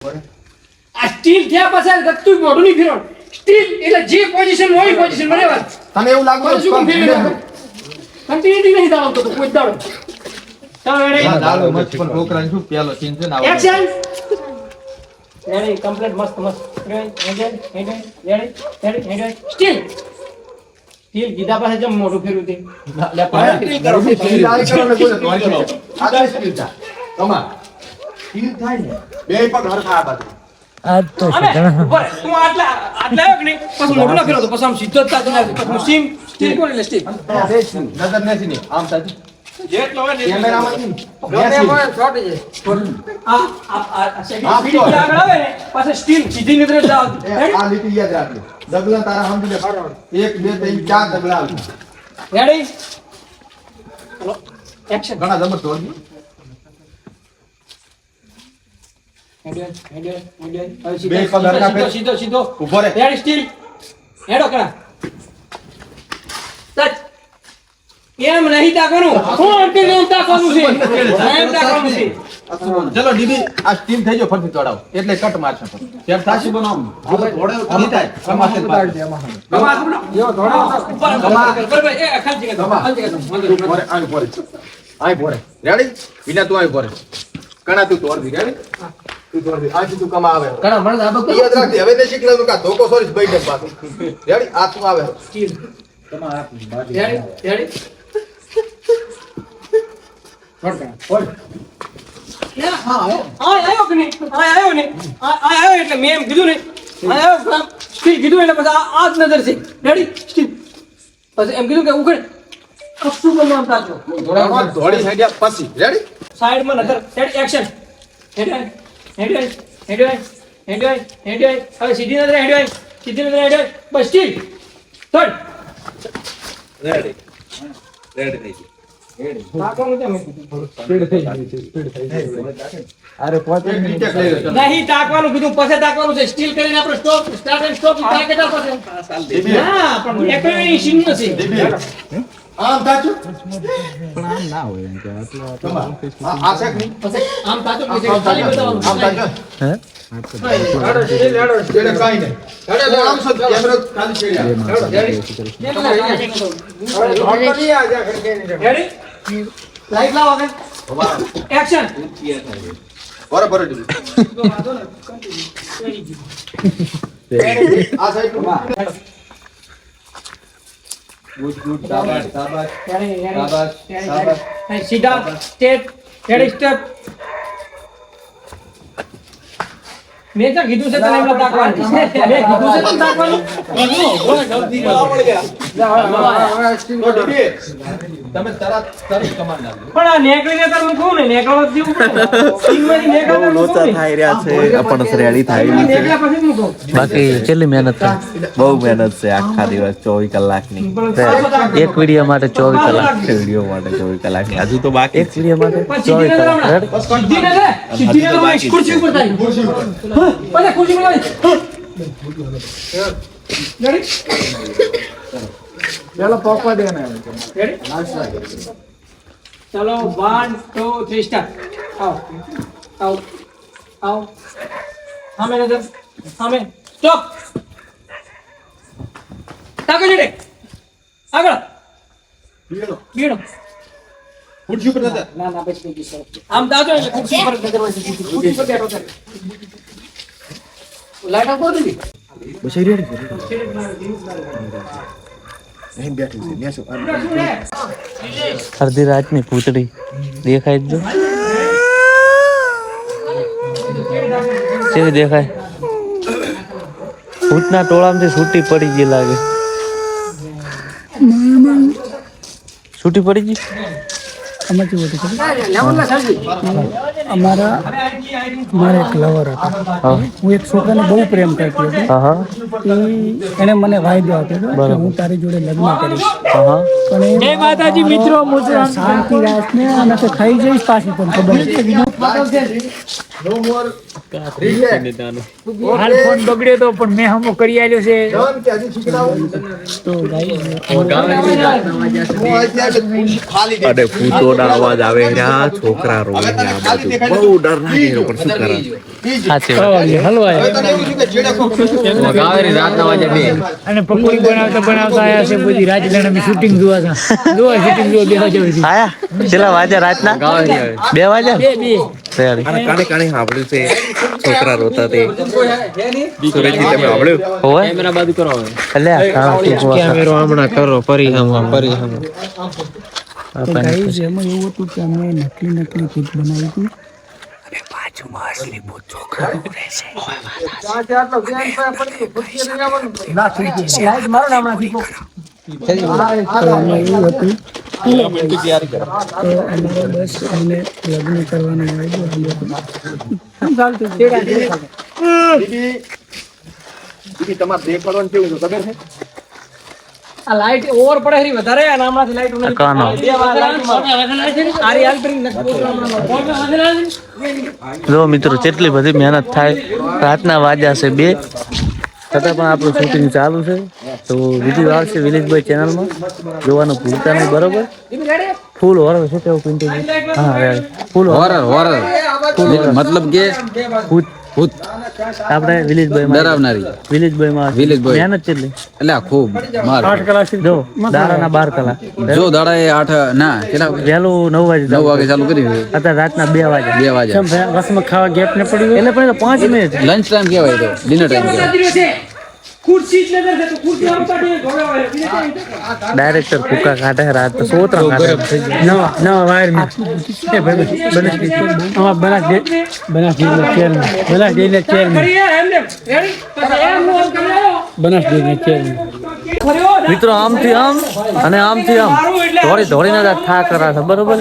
આ સ્ટીલ થયા પછી ગત્તુ મોઢું નહીં ફેરવ સ્ટીલ એટલે જે પોઝિશન હોય પોઝિશન બરાબર તને એવું લાગે કન્ટિન્યુટી નહીં દાવતો તો કોઈ દાડો ચાલો રેડી દાડો મત પણ છોકરાને શું પેલો સીન છે ને એક્શન રેડી કમ્પ્લીટ મસ્ત રેડી સ્ટીલ સ્ટીલ ગીધા પાસે જમ મોઢું ફેરવું તે લે પાર્ટી કરો સ્ટીલ થાય ને બોલે આ સ્ટીલ થાય કમા સ્ટીલ થાય ને બે પગ હરખા આ બાજુ આ તો ઉપર તું આટલા આવ્યો કે નહીં પછી મોઢું ના ફેરવતો પછી આમ સીધો જ તાતું ના પછી સીમ સ્ટીલ કોણ એટલે સ્ટીલ નજર નથી ને આમ સાચું જેટલો હોય ને કેમેરામાં આગળ આવે ને પાછા સ્ટીલ સીધી નજરે જાવ આ લીટી યાદ રાખજો ડગલા તારા સમજી લે 1 2 3 4 ડગલા આવે રેડી ચલો એક્શન ઘણા જબરદસ્ત હોય બે પગ હરખા ફેર. સીધો ઊભો રહે. રેડી સ્ટીલ હેડો કરા ટચ એમ નહીં તાકવાનું કોણ કે એમ તાકવાનું છે એમ તાકવાનું છે ચલો દીદી આ સ્ટીમ થઈ ગયો ફરથી તોડાવ એટલે કટ મારશે ત્યારે સાસી બનાવ ઘોડે થાય કમાશે બરાબર એ ખાલી જગ્યા પોરે આય પોરે રેડી વિના તું આય પોરે કણા તું તોડ દી રેડી તું તોડ દી આ તું કમા આવે કણા મને આબક યાદ રાખજે હવે ને શીખલા નું કા ધોકો સોરી ભાઈ ડબ પાછું રેડી આ તું આવે સ્ટીલ કમા આપ રેડી વળ આયો કે નહીં આયો ને આયો એટલે મેં એમ કીધું ને આયો સ્ટીલ કીધું એટલે પછી આ જ નજર છે રેડી સ્ટીલ પછી એમ કીધું કે ઉઘડ કશું પણ નામ તાજો ધોડી સાઈડ પછી રેડી સાઈડ માં નજર રેડી એક્શન હેડ હવે સીધી નજર હેડ બસ સ્ટીલ થર્ડ રેડી થઈ ગઈ તાકવાનું છે મેં અરે પોતે ટેક લઈ લે નહીં તાકવાનું કીધું પછી તાકવાનું છે સ્ટીલ કરીને આપણે stop start and stop target આપો છે ના પણ એકની સીન નથી આમ તાચું પણ આમ ના હોય એમ કે આટલું આ શેક ની પછી આમ તાજો કે ખાલી બતાવવાનું આમ તાચું હે છેડે કાઈ નહીં છેડે આમ સો કેમેરો ખાલી છેડે રેડી લાઈટ લાવો આગળ એક્શન બરાબર આ સાઈડ ગુડ શાબાશ શાબાશ સીધા સ્ટેપ રેડી સ્ટેપ મેં તો કીધું છે તને એમ તાકવાનું મેં કીધું છે તને તાકવાનું તમે તરત કમાન્ડ આપો પણ આ નેકળીને તાર હું કહું ને નેકળવા જેવું પડે સીમમાંથી નેકળવા લોચા થાય રહ્યા છે પણ રેડી થાય નેકળ્યા પછી હું કહું બાકી કેટલી મહેનત થાય બહુ મહેનત છે આખા દિવસ 24 કલાકની એક વિડિયો માટે 24 કલાક વિડીયો માટે 24 કલાકની હજુ તો બાકી એક વિડિયો માટે પણ સીધી 24 નજર કલાક હમણાં સીધી નજર ખુરશી ઉપર તારી પછી ખુરશી પર તારી રેડી પેલા પોકવા દે ને રેડી ચલો 1 2 3 સ્ટાર્ટ આવો સામે નજર સામે સ્ટોપ તાકો જડે આગળ બીડો ખુરશી ઉપર નજર ના પછી કઈ સર આમ દાજો એટલે ખુરશી પર નજર હોય ખુરશી પર બેઠો છે લાઈટ ઓફ કરી દીધી બસ રેડી અડધી રાતની પૂતળી દેખાય જ જો કેવી દેખાય ભૂતના ટોળામાંથી છૂટી પડી ગઈ લાગે છૂટી પડી ગઈ અમારા મારા એક લવર હતા હું એક છોકરાને બહુ પ્રેમ કરતી હતી હા એને મને વાયદો આપ્યો હતો કે હું તારી જોડે લગ્ન કરીશ હા પણ જય માતાજી મિત્રો શાંતિ રાખને અને તો થઈ જઈશ પાછી પણ ખબર હાલ ફોન બગડ્યો તો પણ મેં હમો કરી આલ્યો છે તો અને ભૂતોના અવાજ આવે રહ્યા છોકરા રોવે રહ્યા બધું દેખાય બહુ ડર લાગે એનો પણ શું કરે સાચી વાત. હલવાય હવે તને એવું થયું કે ચેડે કોક અને પકોડી બનાવતા આયા છે બધી રાજલાના શૂટિંગ જોવા હતા શૂટિંગ જોવા બેહવા જવું છે આયા કેટલા વાગ્યા રાતના 2 વાગ્યા બે રેડી. અને કાણે કાણે સાંભળ્યું છે છોકરા રોતા તે સુરેશજી તમે સાંભળ્યું હોવે અલ્યા હા, તું જોવા. ગાઈસ એમાં એવું હતું કે અમે નકલી કેક બનાવી હતી લાઈટ મારો નામ નાખી તો એમાં એવું હતું તો અમારે બસ અમને લગ્ન કરવાનું દીદી તમારે દેખાડવાનું કેવું છે ખબર છે આ લાઈટ ઓવર પડે હરી વધારે અને આમાંથી લાઈટ નહીં કાનો. બે વાર લાઈટ આરી હાલ કરી નક્કી જો મિત્રો કેટલી બધી મહેનત થાય. રાતના વાગ્યા છે 2 છતાં પણ આપણું શૂટિંગ ચાલુ છે. તો વિડીયો આવશે વિલેજભાઈ ચેનલમાં જોવાનું ભૂલતા નહીં, બરોબર? ફૂલ હોરર છે તેવું પિન્ટુજી. હા રેડી. ફૂલ હોરર मतलब के ભૂત भूत આપણે વિલેજભાઈ डरावनारी વિલેજભાઈમાં વિલેજભાઈ. મહેનત કેટલી એટલે खूब मार 8 કલાક જો દાડાના 12 કલાક जो दाड़ा 8 ना केला વહેલું 9 વાગે 9 વાગે चालू करी અત્યારે રાતના 2 વાગે 2 વાગે રસમાં ખાવા ગેપ ને પડ્યું એટલે પણ 5 મિનિટ लंच टाइम क्या है तो डिनर टाइम क्या ખુરશી જ નજર છે તો ખુરશી આમ કાઢીને ઢોળાવાય ડાયરેક્ટર કુકા કાઢે રાત તો સોતરા કાઢે નવા વાયર મે એ ભાઈ બના દે ચેર કરીએ એમને રેડી પછી એમ નો આમ કરી આવો બના દે ચેર ફર્યો મિત્રો આમથી આમ અને આમથી આમ ધોળીને જ આ થા કરા છે, બરોબર?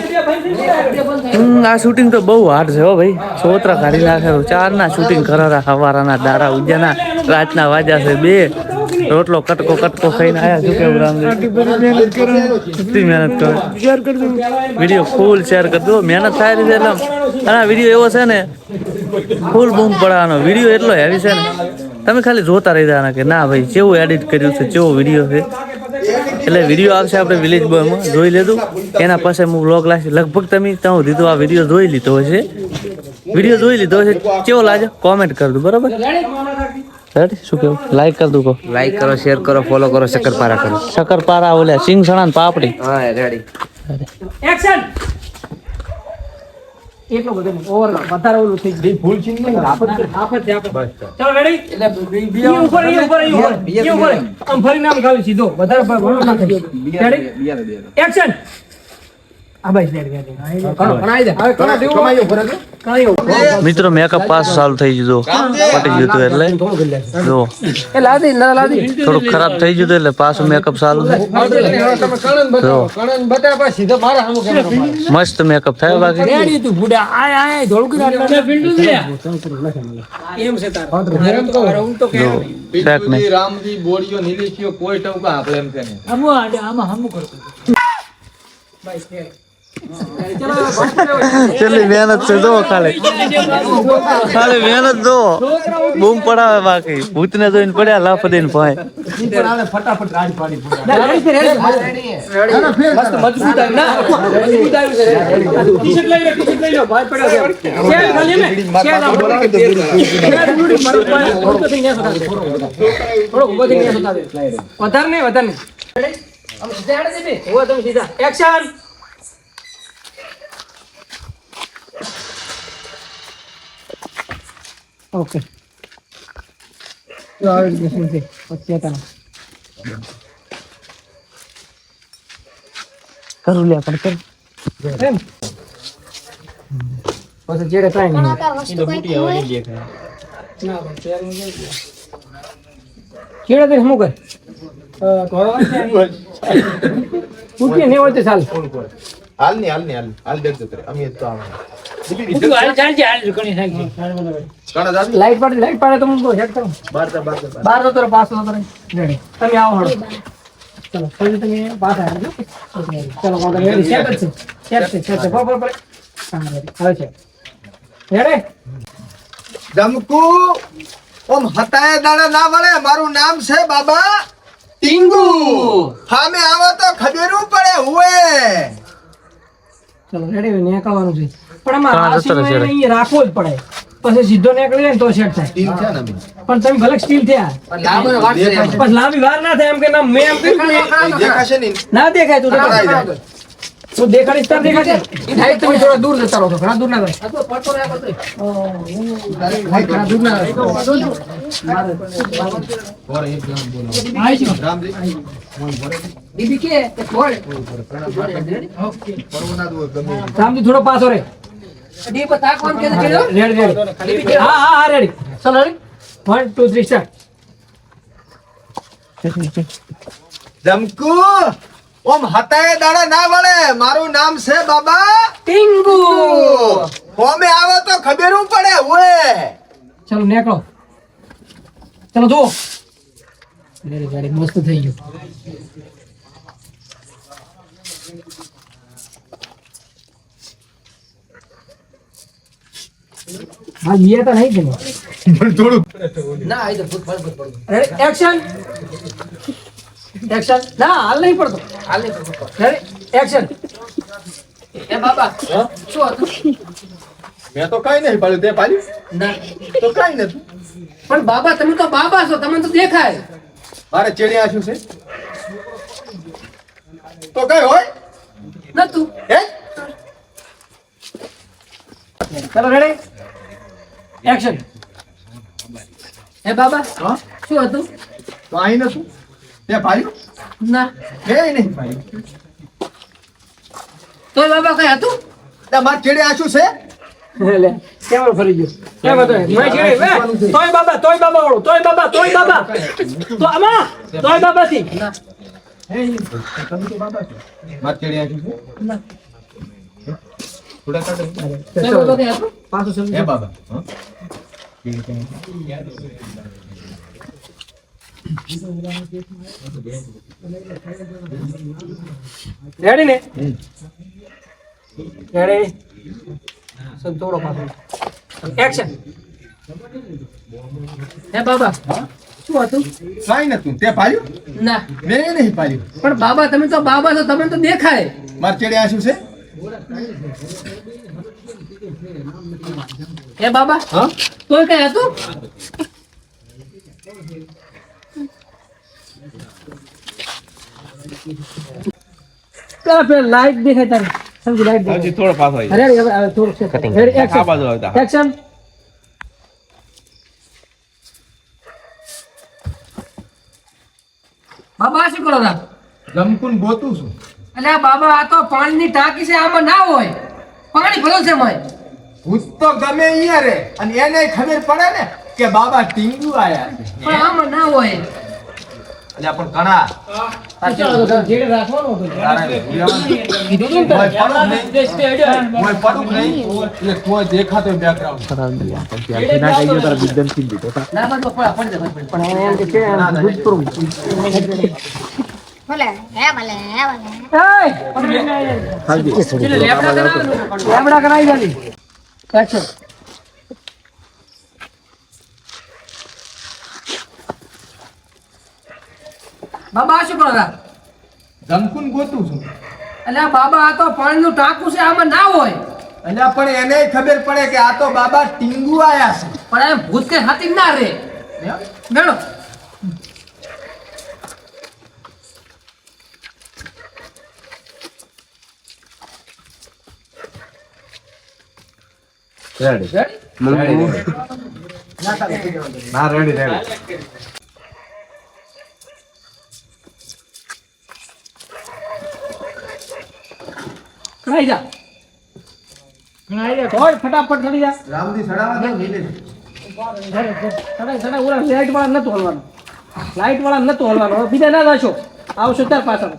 આ શૂટિંગ તો બહુ હાર્ડ છે હો ભાઈ. સોતરા કાઢી નાખે. 4 ના શૂટિંગ કરારા, સવારના દાડા ઉજ્યાના, રાતના વાગ્યા છે 2. રોટલો કટકો ખાઈને આયા. શું કેવું રામજી? કેટલી મહેનત કરો. વિડીયો ફૂલ શેર કરજો. મહેનત થાય છે એટલે અને આ વિડીયો એવો છે ને ફૂલ બૂમ પડવાનો વિડીયો એટલો હેવી છે ને તમે ખાલી જોતા રહી જવાના કે ના ભાઈ કેવું એડિટ કર્યું છે, કેવો વિડીયો છે. એટલે વિડીયો આવશે આપણે વિલેજ બોયમાં જોઈ લીધું. એના પછી હું વ્લોગ લાગશે લગભગ તમે ત્યાં દીધું આ વિડીયો જોઈ લીધો હશે. વિડીયો જોઈ લીધો હશે કેવો લાગે કોમેન્ટ કરી દો, બરાબર? રેડી? શું કેવું? લાઈક કરી દો. लाइक करो शेयर करो फॉलो करो शक्करपारा करो શક્કરપારા ઓલ્યા સિંગ સણા ને પાપડી. हां रेडी એક્શન એટલો બધો ઓવર વધારે ઓલું થઈ ગયું ભૂલ છે ને આપત ચાલો રેડી એટલે ઉપર આમ ફરીને આમ ગાવી સીધો વધારે ભૂલ ના થઈ રેડી એક્શન આ ભાઈ રેડી કણાઈ દે હવે કણા દેવો કણાઈ ઉપર કણાઈ મિત્રો મેકઅપ પાસ ચાલુ થઈ ગયું પટી ગયું એટલે જો એ લાદી ના લાદી થોડું ખરાબ થઈ ગયું એટલે પાછું મેકઅપ ચાલુ છે. જો મસ્ત મેકઅપ થાય બાકી રેડી તું બુડા આય ધોળું કરી આટલા પિંડુ છે એમ છે તાર હું તો કે જો ફેક નહીં. રામજી બોડીઓ નીલીશીઓ કોઈ ટવકા આપણે એમ કે નહીં. આમાં હમું કરતો કેટલી મહેનત છે જો ખાલી મહેનત જો બૂમ પડાવે બાકી ભૂતને જોઈને પડ્યા લાફ દઈને ભાઈ. ફટાફટ રાજ પાડી મસ્ત મજબૂત આવ્યું ના મજબૂત આવ્યું છે ટી-શર્ટ લઈ લો ભાઈ પડ્યો છે શેર ખાલી મે શેર આમ બોલા કે મારો ભાઈ થોડો થઈ ગયા હતા થોડો ઉભો થઈ ગયા હતા વધારે નહીં આમ સીધા હેડે દે હો તમે સીધા એક્શન ઓકે તો આવી રીતે શું છે પછી હતા કરું લે પણ કર એમ પછી જેડે કાઈ નહીં કેડા દે હમું કર ઉઠી ને હોય તો ચાલ હાલ દેખજો કરે અમે તો આવે લાઈટ પાડે તો હું હેડ કરું બાર તો તરફ પાસ નતો રેડી તમે આવો હળો ચલો પછી તમે પાસ આવજો ચલો કોણ રેડી સેટ છે પર હા રેડી હવે છે રેડી જમકુ ઓમ હતાય દાડા ના વળે મારું નામ છે બાબા ટીંગુ સામે આવો તો ખબેરું પડે હુએ ચલો રેડી નીકળવાનું છે પણ આમાં કાં આ જતો રહેશે સિવાય અહીંયા રાખવો જ પડે પછી સીધો નીકળી જાય ને તો સેટ થાય ટીમ છે ને અમે. પણ તમે ભલે સ્ટીલ થયા પણ લાંબી વાર ના થાય એમ કે ના મેં એમ કહ્યું ને, દેખાશે નહીં. ના દેખાય તું પકડાઈ દેખાય. જાય. તું દેખાડીશ તાર દેખાશે સાહેબ તમે થોડા દૂર જતા રહો છો ઘણા દૂર ના થાય ઘણા દૂર ના થાય રામજી. રામજી થોડો પાછો રે રેડી હા રેડી ચલો રેડી 1 2 3 સ્ટાર્ટ જમકુ ઓમ હતાએ દાડા ના વળે. મારું નામ છે બાબા ટીંગુ ઓમે આવે તો ખબર પડે ઓએ. ચલો નીકળો ચલો જો રેડી રેડી મસ્ત થઈ ગયું હા ये तो नहीं करो रेडी एक्शन एक्शन ना हाल नहीं पड़तो रेडी एक्शन મેં તો કઈ નહીં પાડ્યું. તે પાડ્યું તો કઈ નથી. પણ બાબા તમે તો બાબા છો તમને તો દેખાય મારે ચેડિયા શું છે તો કઈ હોય નતું હે. ચલો રેડી એક્શન એ બાબા હા? શું હતું તો અહીં નથી. તે પાડ્યું ના મેં નહીં પાડ્યું. તોય બાબા કઈ હતું તે મારે ચેડિયા શું છે લે કેમેરો ફરી ગયો કેમ હતો મેં ચીડી વે તોય બાબા વાળો તોય બાબા તો આમાં તોય બાબા થી મારે ચેડિયા શું છે થોડા કાઢો. પાછું સમજો હે બાબા હા? રેડી ને રેડી સબ થોડો પાછો એક્શન હે બાબા શું હતું કઈ નતું. તે પાડ્યું ના મેં નહીં પાડ્યું. પણ બાબા તમે તો બાબા છો તમને તો દેખાય મારે ચેડિયા શું છે હે બાબા હા? તોય કઈ હતું પેલા લાઈટ દેખાય તારે સમજી લાઈટ દેખાય થોડો પાછો આવી અરે હવે થોડું Cutting. રેડી આ બાજુ આવતા. એક્શન બાબા શું કરો તા જમકુન ગોતું છું. એટલે બાબા આ તો પાણીની ટાંકી છે આમાં ના હોય પાણી ભરો છે મય ભૂત તો ગમે અહીંયા રે અને એને ખબર પડે ને કે બાબા ટીંગુ આયા છે. પણ આમાં ના હોય અલ્યા પણ ઘણા જેડે રાખવાનો હતો તારા કીધું ને કોઈ પડું નહીં. કોઈ પડું નહીં એટલે કોઈ દેખાતો બેકગ્રાઉન્ડ ના બાજુ પડી જાય પણ એને એમ કે છે ભૂત કરું ભલે હે ભલે હે ભલે લેબડા કરાવી જાલી એક્શન બાબા શું કરો તા જમકુન ગોતું છું. એટલે બાબા આ તો પાણીનું ટાંકું છે આમાં ના હોય અલ્યા પણ એને ખબર પડે કે આ તો બાબા ટીંગુ આયા છે. પણ એમ ભૂત કે હાથી ના રે ગણો ના રેડી રેડી. કણાઈ જા હોય ફટાફટ ચડી જા રામજી સડાવા દે નીલે. ચડાઈ ઓલા લાઈટ વાળા નતું હલવાનું લાઈટ વાળા નતું હલવાનું હવે બીજા ના જાશો આવશો ચાર પાછળ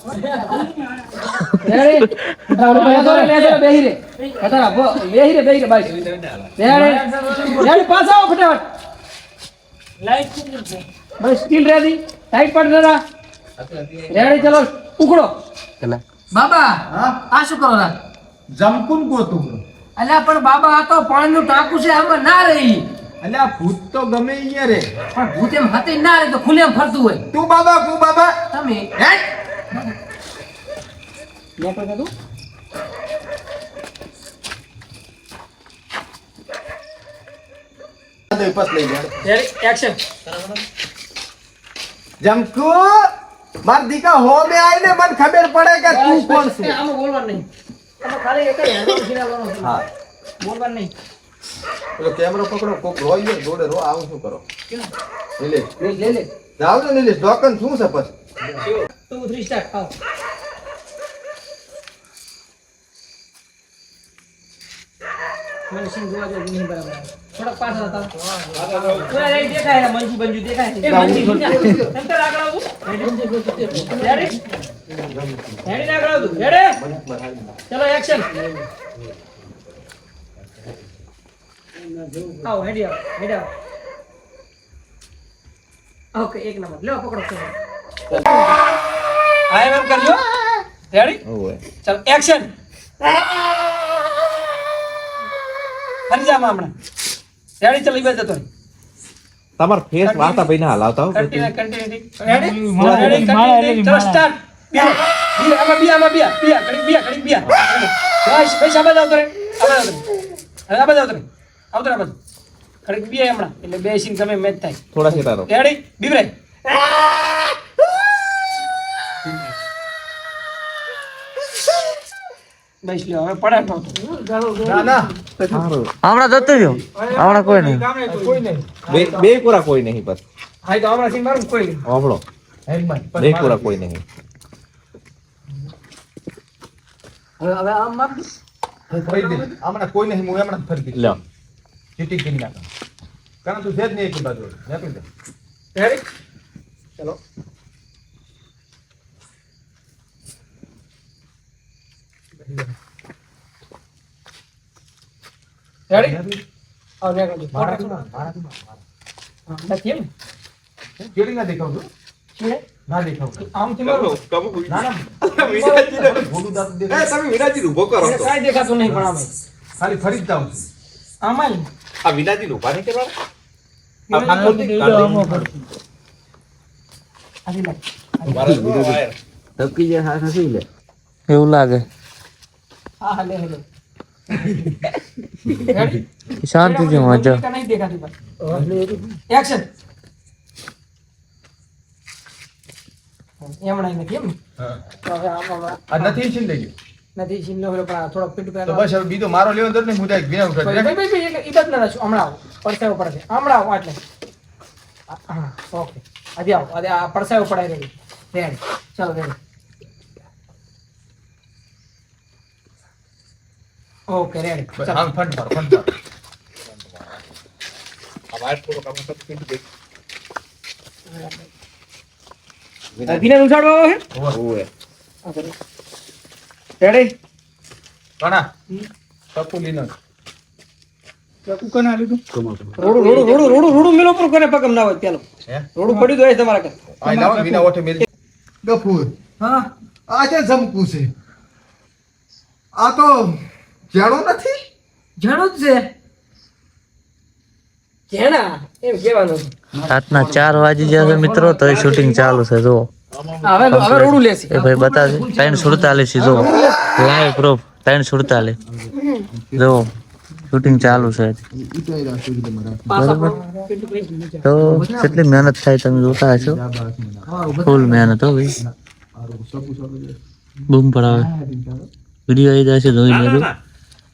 રેડી બેહી રે વધારા બેહી રે બાઈક રેડી પાછા આવો ફટાફટ લાઈટ બસ સ્ટીલ રેડી લાઈટ પર જરા રેડી ચલો ઉકળો બાબા હા? આ શું કરો રા જમકુન ગોતું છું. અલ્યા પણ બાબા આ તો પાણીનું ટાંકું છે આમાં ના રહી અલ્યા ભૂત તો ગમે અહીંયા રે. પણ ભૂત એમ હાથે ના રહે તો ખુલ્લેમ ફરતું હોય તું બાબા તમે હે દે પસ લઈ લે રેડી એક્શન જમકુ માર દીકા હો મે આઈને મને ખબર પડે કે તું કોણ છે આમાં બોલવાનું નહીં આમાં ખાલી એક જ હેન્ડલ ખીરાવવાનો છે હા બોલવાનું નહીં પેલો કેમેરો પકડો કોક રોઈ જોડે રો આવું શું કરો નીલેશ લે લે જાવ તો નીલેશ ડોકન શું છે પછી 2 3 સ્ટાર્ટ આવ મને સીન જોવા દે નહીં બરાબર થોડા પાછળ હતા પૂરા રેડી દેખાય છે મંજુ બંજુ દેખાય છે એ મંજુ અંતર આગળ આવું રેડી રેડી આગળ આવું રેડી ચલો એક્શન આવો હેડી આવો ઓકે એક નંબર લો પકડો આઈ એમ કરજો રેડી ઓય ચલો એક્શન ફરી જા હમણાં રેડી ચલ ઈ બાજુ જતો તમાર ફેસ વાતા ભાઈ ના હલાવતા હો કન્ટિન્યુ રેડી ચલો સ્ટાર્ટ આમાં બિયા કડી બસ પૈસા બજાવ તો રે આ બજાવ તો આવતો રે કડી બિયા હમણાં એટલે બે સીન તમે મેચ થાય થોડા સેટા રહો રેડી બીબરે બસ લ્યો હવે પડે ના ના હમણાં જતો રહ્યો હમણાં કોઈ નહીં બે પૂરા કોઈ નહીં બસ હા તો હમણાં સીન મારું કોઈ નહીં આપણો બે પૂરા કોઈ નહીં હવે આમ માર ફરી દે હમણાં કોઈ નહીં હું હમણાં ફરી દે લ્યો ચીટિંગ કરી નાખ કારણ તું સેજ નહીં એક બાજુ નાખી દે રેડી ચલો રેડી આવ લે ગયો નથી એમ કેડી ના દેખાવ છું છે ના દેખાવ આમ થી મારો ના ના ભોડું દાંત દેખાય તમે વિનાજી ઉભો કરો તો કાઈ દેખાતું નહીં પણ આમે ખાલી ફરી જ જાઉં છું આમાં આ વિનાજી ઉભા નહીં કરવાના એવું લાગે હા લે લે શાંતિથી મજા નહીં દેખાતી ભાઈ એક્શન એમણા નથી એમ તો હવે આમાં આ નથી છીન લઈ ગયો નથી સીન નો પણ થોડો ફિટ તો બસ હવે બીજો મારો લેવો દર ને મુદ્દા એક વિના ઉઠાડી ભાઈ ઈ બદ ના છું હમણાં આવો પડસાયો પડશે હમણાં આવો એટલે હા ઓકે આજે આવો આજે આ પડસાયો પડાઈ રેડી ચાલો રેડી ઓકે રેડી બસ આમ ફંડ મારો આ વાયર થોડો કામ કરતો પિંડ દે વિના ઉછાડવા આવે ઓય રેડી કણા ટપુલીનો કોને આલ્યું તું રોડું મેલો પર કોને પગમ ના હોય પેલો હે રોડું પડ્યું તો હોય તમારા કર આ લાવ વિના ઓઠે મેલ ગફુર હા આ છે જમકુ છે આ તો જાણો નથી જાણું જ છે કેના એમ કહેવાનું રાતના 4 વાગી ગયા છે મિત્રો તો શૂટિંગ ચાલુ છે જો હવે રોડું લેશે એ ભાઈ બતાવે 347 જો લાઈવ પ્રૂફ 347 જો શૂટિંગ ચાલુ છે બરોબર તો કેટલી મહેનત થાય તમે જોતા હશો ફૂલ મહેનત હો ભાઈ બૂમ પડાવે વિડીયો આવી જશે જોઈ લેજો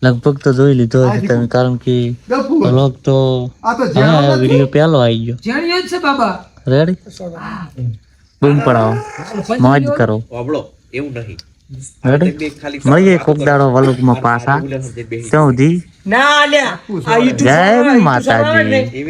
લગભગ તો જોઈ લીધો હશે તમે કારણ કે વ્લોગ તો હા વિડીયો પહેલો આવી ગયો જાણ્યો જ છે બાબા રેડી બૂમ પડાવો મોજ કરો એવું નહીં રેડી મળીએ કોક દાડો વલુકમાં પાછા ત્યાં સુધી ના લ્યા આ YouTube જય માતાજી